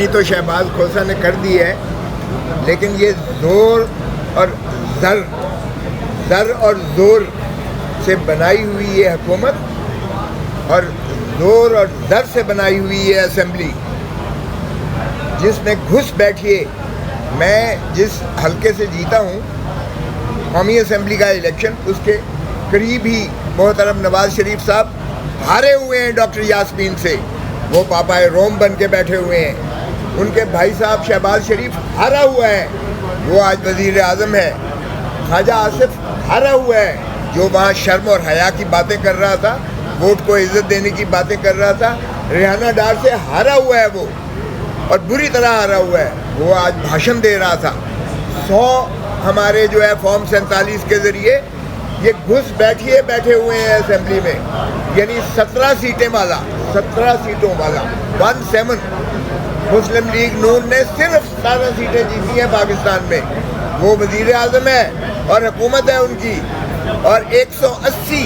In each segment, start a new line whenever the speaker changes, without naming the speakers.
حکمرانی تو شہباز کھوسہ نے کر دی ہے، لیکن یہ زور اور زر اور زور سے بنائی ہوئی یہ حکومت اور زور اور زر سے بنائی ہوئی یہ اسمبلی، جس میں گھس بیٹھیے. میں جس حلقے سے جیتا ہوں قومی اسمبلی کا الیکشن، اس کے قریب ہی محترم نواز شریف صاحب ہارے ہوئے ہیں ڈاکٹر یاسمین سے. وہ پاپائے روم بن کے بیٹھے ہوئے ہیں. ان کے بھائی صاحب شہباز شریف ہارا ہوا ہے، وہ آج وزیر اعظم ہے. خواجہ آصف ہارا ہوا ہے، جو وہاں شرم اور حیا کی باتیں کر رہا تھا، ووٹ کو عزت دینے کی باتیں کر رہا تھا. ریحانہ ڈار سے ہارا ہوا ہے وہ، اور بری طرح ہارا ہوا ہے. وہ آج بھاشن دے رہا تھا. 100 ہمارے جو ہے فارم 47 کے ذریعے یہ گھس بیٹھے ہوئے ہیں اسمبلی میں، یعنی 17 سیٹیں والا 17 سیٹوں والا 17. مسلم لیگ نون نے صرف 17 سیٹیں جیتی ہیں پاکستان میں. وہ وزیر اعظم ہے اور حکومت ہے ان کی، اور 180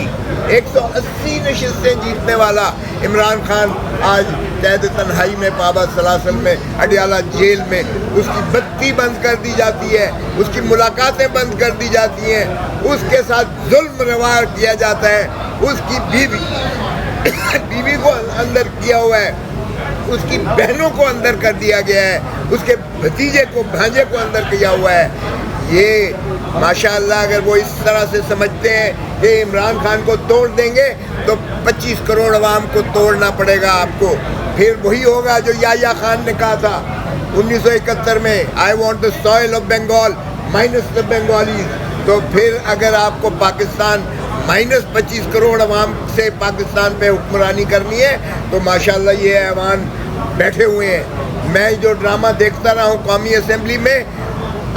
نشستیں جیتنے والا عمران خان آج قید تنہائی میں پابا سلاسل میں اڈیالہ جیل میں. اس کی بتی بند کر دی جاتی ہے، اس کی ملاقاتیں بند کر دی جاتی ہیں، اس کے ساتھ ظلم روا کیا جاتا ہے. اس کی بیوی کو اندر کیا ہوا ہے، اس کی بہنوں کو اندر کر دیا گیا ہے، اس کے بھتیجے کو بھانجے کو اندر کیا ہوا ہے. یہ ماشاءاللہ اگر وہ اس طرح سے سمجھتے ہیں کہ عمران خان کو توڑ دیں گے تو 25 کروڑ عوام کو توڑنا پڑے گا آپ کو. پھر وہی ہوگا جو یحییٰ خان نے کہا تھا 1971 میں، I want the soil of Bengal minus the Bengalis. تو پھر اگر آپ کو پاکستان -25 کروڑ عوام سے پاکستان پہ حکمرانی کرنی ہے تو ماشاءاللہ یہ ایوان بیٹھے ہوئے ہیں. میں جو ڈرامہ دیکھتا رہا ہوں قومی اسمبلی میں،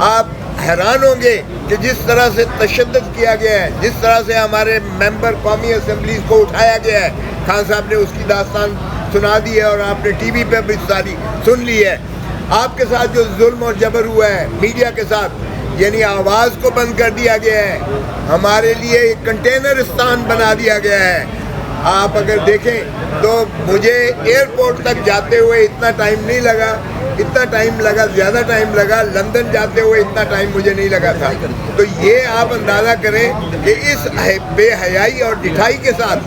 آپ حیران ہوں گے کہ جس طرح سے تشدد کیا گیا ہے، جس طرح سے ہمارے ممبر قومی اسمبلیز کو اٹھایا گیا ہے. خان صاحب نے اس کی داستان سنا دی ہے اور آپ نے ٹی وی پہ بھی ساری سن لی ہے. آپ کے ساتھ جو ظلم اور جبر ہوا ہے میڈیا کے ساتھ، یعنی آواز کو بند کر دیا گیا ہے، ہمارے لیے ایک کنٹینرستان بنا دیا گیا ہے. آپ اگر دیکھیں تو مجھے ایئرپورٹ تک جاتے ہوئے اتنا ٹائم نہیں لگا، زیادہ ٹائم لگا. لندن جاتے ہوئے اتنا ٹائم مجھے نہیں لگا تھا. تو یہ آپ اندازہ کریں کہ اس بے حیائی اور ڈٹھائی کے ساتھ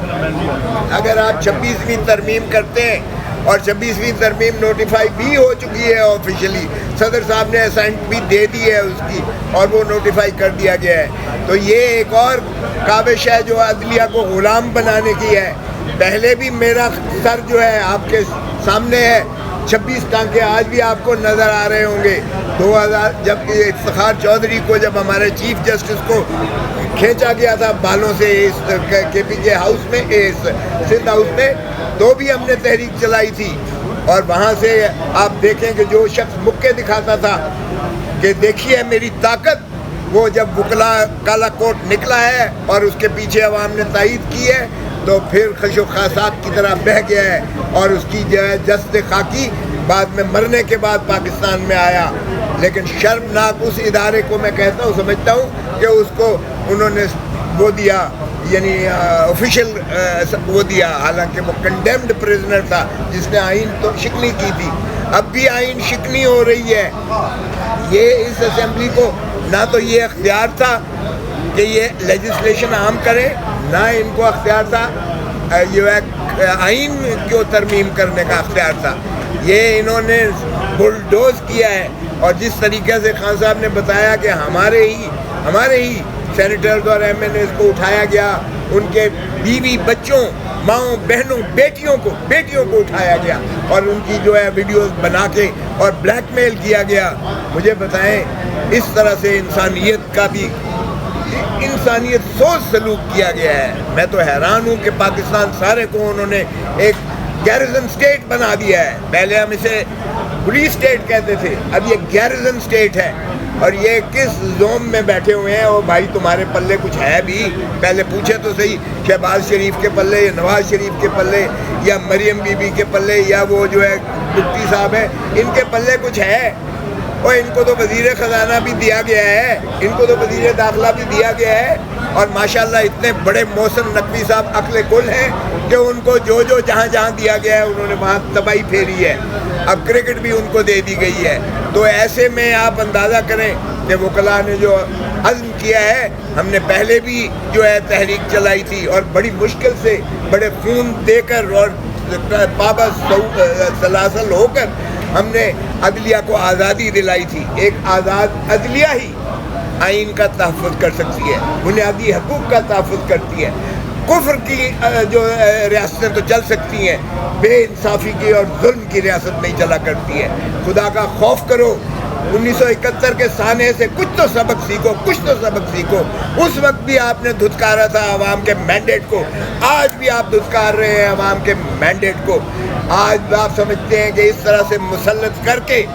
اگر آپ 26ویں ترمیم کرتے ہیں، اور 26ویں ترمیم نوٹیفائی بھی ہو چکی ہے آفیشلی، صدر صاحب نے اسائنٹ بھی دے دی ہے اس کی، اور وہ نوٹیفائی کر دیا گیا ہے. تو یہ ایک اور کاوش ہے جو عدلیہ کو غلام بنانے کی ہے. پہلے بھی میرا سر جو ہے آپ کے سامنے ہے، 26 ٹانکے آج بھی آپ کو نظر آ رہے ہوں گے. 2000 جب افتخار چودھری کو جب ہمارے چیف جسٹس کو کھینچا گیا تھا بالوں سے اس کے پی کے ہاؤس میں، اس سندھ ہاؤس میں، تو بھی ہم نے تحریک چلائی تھی. اور وہاں سے آپ دیکھیں کہ جو شخص مکے دکھاتا تھا کہ دیکھیے میری طاقت، وہ جب وکلا کالا کوٹ نکلا ہے اور اس کے پیچھے عوام نے تائید کی ہے تو پھر خش و خاصات کی طرح بہہ گیا ہے. اور اس کی جو ہے جسد خاکی بعد میں مرنے کے بعد پاکستان میں آیا. لیکن شرمناک اس ادارے کو میں کہتا ہوں، سمجھتا ہوں کہ اس کو انہوں نے وہ دیا، یعنی آفیشل وہ دیا، حالانکہ وہ کنڈیمڈ پریزنر تھا جس نے آئین تو شکنی کی تھی. اب بھی آئین شکنی ہو رہی ہے. یہ اس اسمبلی کو نہ تو یہ اختیار تھا کہ یہ لیجسلیشن عام کرے، نہ ان کو اختیار تھا یہ آئین کو ترمیم کرنے کا اختیار تھا. یہ انہوں نے بلڈوز کیا ہے. اور جس طریقے سے خان صاحب نے بتایا کہ ہمارے ہی سینیٹرز اور ایم این ایز کو اٹھایا گیا، ان کے بیوی بچوں، ماؤں بہنوں، بیٹیوں کو اٹھایا گیا اور ان کی جو ہے ویڈیوز بنا کے اور بلیک میل کیا گیا. مجھے بتائیں اس طرح سے انسانیت سوچ سلوک کیا گیا ہے. میں تو حیران ہوں کہ پاکستان سارے کو انہوں نے ایک گیرزن سٹیٹ بنا دیا ہے. پہلے ہم اسے پولیس سٹیٹ کہتے تھے، اب یہ گیرزن سٹیٹ ہے. اور یہ کس زوم میں بیٹھے ہوئے ہیں؟ اور بھائی تمہارے پلے کچھ ہے بھی؟ پہلے پوچھے تو صحیح، شہباز شریف کے پلے یا نواز شریف کے پلے یا مریم بی بی کے پلے یا وہ جو ہے مفتی صاحب ہیں، ان کے پلے کچھ ہے؟ اور ان کو تو وزیر خزانہ بھی دیا گیا ہے، ان کو تو وزیر داخلہ بھی دیا گیا ہے. اور ماشاءاللہ اتنے بڑے محسن نقوی صاحب عقل کل ہیں کہ ان کو جو جہاں جہاں دیا گیا ہے انہوں نے وہاں تباہی پھیری ہے. اب کرکٹ بھی ان کو دے دی گئی ہے. تو ایسے میں آپ اندازہ کریں کہ وکلاء نے جو عزم کیا ہے. ہم نے پہلے بھی جو ہے تحریک چلائی تھی اور بڑی مشکل سے بڑے خون دے کر اور پابند سلاسل ہو کر ہم نے عدلیہ کو آزادی دلائی تھی. ایک آزاد عدلیہ ہی آئین کا تحفظ کر سکتی ہے, بنیادی حقوق کا تحفظ کرتی ہے. کفر کی جو ریاستیں تو چل سکتی ہیں, بے انصافی کی اور ظلم کی ریاست نہیں چلا کرتی ہے. خدا کا خوف کرو. 1971 کے سانے سے کچھ تو سبق سیکھو. اس وقت بھی آپ نے دھتکارا تھا عوام کے مینڈیٹ کو, آج بھی آپ دھتکار رہے ہیں عوام کے مینڈیٹ کو. آج آپ سمجھتے ہیں کہ اس طرح سے مسلط کر کے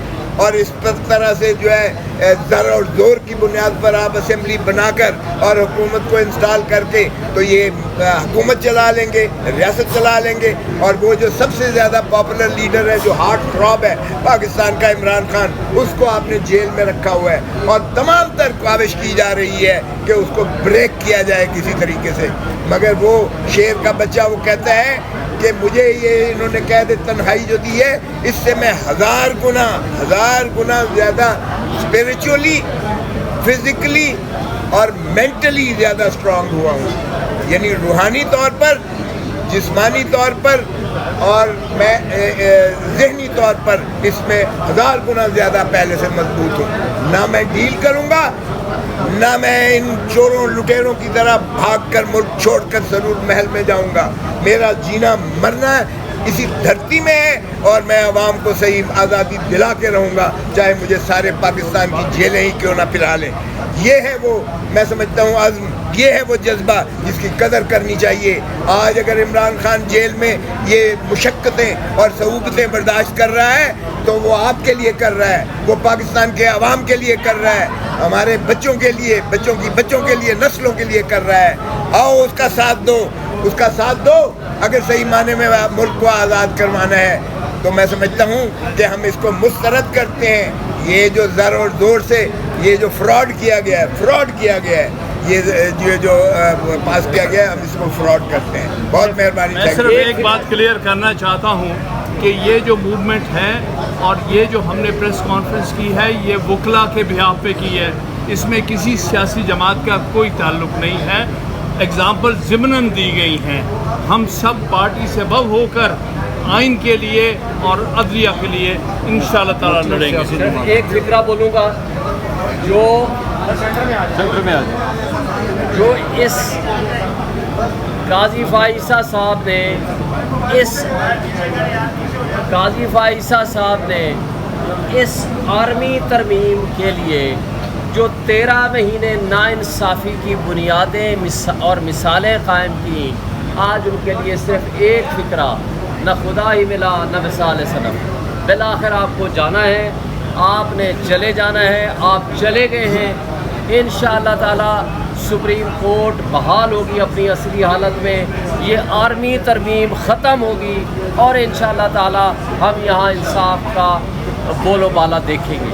اور اس طرح سے جو ہے زر اور زور کی بنیاد پر آپ اسمبلی بنا کر اور حکومت کو انسٹال کر کے تو یہ حکومت چلا لیں گے, ریاست چلا لیں گے. اور وہ جو سب سے زیادہ پاپولر لیڈر ہے, جو ہارٹ تھراب ہے پاکستان کا, عمران خان, اس کو آپ نے جیل میں رکھا ہوا ہے اور تمام تر کاوش کی جا رہی ہے کہ اس کو بریک کیا جائے کسی طریقے سے. مگر وہ شیر کا بچہ وہ کہتا ہے کہ مجھے یہ انہوں نے قید تنہائی جو دی ہے اس سے میں ہزار گنا زیادہ اسپریچولی, فزیکلی اور مینٹلی زیادہ اسٹرانگ ہوا ہوں. یعنی روحانی طور پر, جسمانی طور پر اور میں ذہنی طور پر اس میں ہزار گنا زیادہ پہلے سے مضبوط ہوں. نہ میں ڈیل کروں گا, نہ میں ان چوروں لٹیروں کی طرح بھاگ کر ملک چھوڑ کر ضرور محل میں جاؤں گا. میرا جینا مرنا اسی دھرتی میں ہے اور میں عوام کو صحیح آزادی دلا کے رہوں گا, چاہے مجھے سارے پاکستان کی جیلیں ہی کیوں نہ پھرا لیں. یہ ہے وہ, میں سمجھتا ہوں عزم, یہ ہے وہ جذبہ جس کی قدر کرنی چاہیے. آج اگر عمران خان جیل میں یہ مشقتیں اور صعوبتیں برداشت کر رہا ہے تو وہ آپ کے لیے کر رہا ہے, وہ پاکستان کے عوام کے لیے کر رہا ہے, ہمارے بچوں کے لیے, بچوں کے لیے, نسلوں کے لیے کر رہا ہے. آؤ اس کا ساتھ دو. اگر صحیح معنی میں ملک کو آزاد کروانا ہے تو میں سمجھتا ہوں کہ ہم اس کو مسترد کرتے ہیں. یہ جو زر اور زور سے یہ جو فراڈ کیا گیا ہے, یہ جو پاس کیا گیا ہے, ہم اس کو فراڈ کرتے ہیں. بہت مہربانی.
میں صرف ایک بات کلیئر کرنا چاہتا ہوں کہ یہ جو موومنٹ ہے اور یہ جو ہم نے پریس کانفرنس کی ہے یہ وکلاء کے بہاف پہ کی ہے, اس میں کسی سیاسی جماعت کا کوئی تعلق نہیں ہے. اگزامپل ضمناً دی گئی ہیں. ہم سب پارٹی سے بو ہو کر آئین کے لیے اور عدلیہ کے لیے انشاءاللہ تعالی لڑیں گے.
ایک فکرہ بولوں گا جو اس قاضی فائزہ صاحب نے اس آرمی ترمیم کے لیے جو 13 مہینے ناانصافی کی بنیادیں اور مثالیں قائم کی, آج ان کے لیے صرف ایک فکرہ, نہ خدا ہی ملا نہ مثال سلم. بالآخر آپ کو جانا ہے, آپ نے چلے جانا ہے, آپ چلے گئے ہیں. انشاءاللہ تعالی سپریم کورٹ بحال ہوگی اپنی اصلی حالت میں, یہ آرمی ترمیم ختم ہوگی اور انشاءاللہ تعالی ہم یہاں انصاف کا بول و بالا دیکھیں گے.